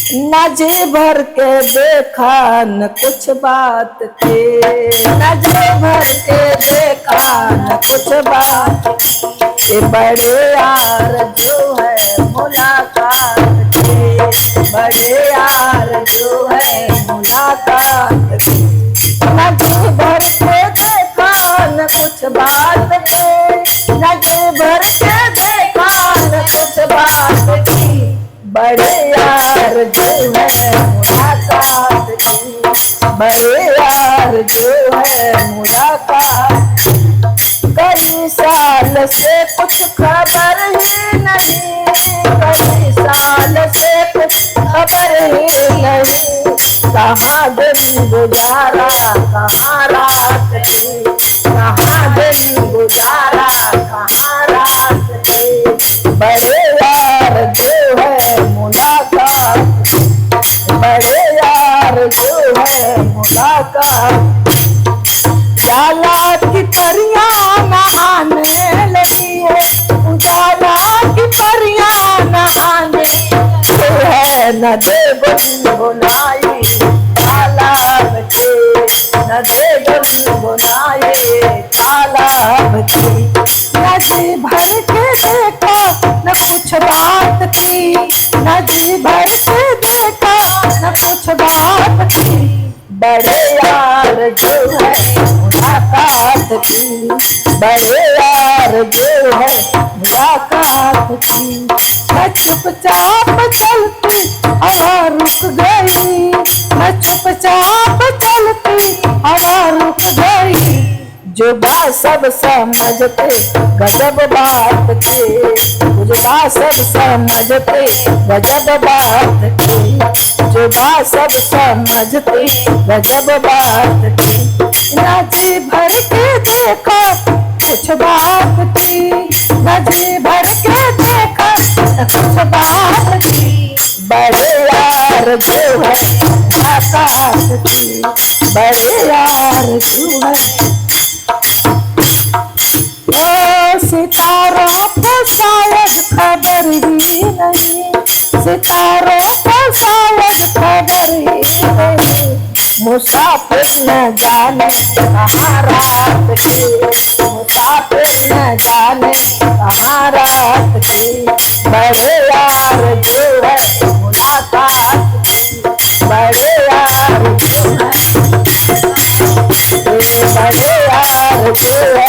न जी भर के देखा न कुछ बात थी, न जी भर के देखा न कुछ बात, ये बड़े यार जो है मुलाकात की, बड़े यार जो है मुलाकात की। न जी भर के देखा न कुछ बात थी, न जी भर के देखा न कुछ बात थी, बड़े यार जो है मुलाकात की, बड़े यार जो है मुलाकात। कई साल से कुछ खबर ही नहीं, कई साल से कुछ खबर ही नहीं, कहाँ दिन गुजारा कहाँ रात थी, कहाँ दिन गुजारा कहाँ रात थी, बड़े यार जो है मुलाकात, बड़े यार जो है मुलाकात। उजाला की परियां नहाने लगी है, उजाला की परियां नहाने लगी है, न दे गुनगुनाई तालाब के, न दे गुनगुनाई तालाब की। न जी भर के देखा न कुछ बात की, न जी भर के देखा न कुछ बात की, बड़े यार जो है मुलाकात की, बड़े यार जो है मुलाकात की। मैं चुपचाप चलती हवा रुक गई, मैं चुपचाप चलती हवा रुक गई, जो बात सब समझते गजब बात थी, जो बात सब समझते गजब बात थी, जो बात सब समझते गजब बात थी। न जी भर के देखा कुछ बात थी, न जी भर के देखा कुछ बात थी, बड़े यार जो है मुलाकात थी, बड़े यार जो है। सितारों को शायद खबर ही नहीं, सितारों को शायद खबर ही नहीं, मुसाफिर न जाने कहाँ रात की, मुसाफिर न जाने कहाँ रात की, बड़े यार जो है मुलाकात की, बड़े यार जो है, बड़े यार जो है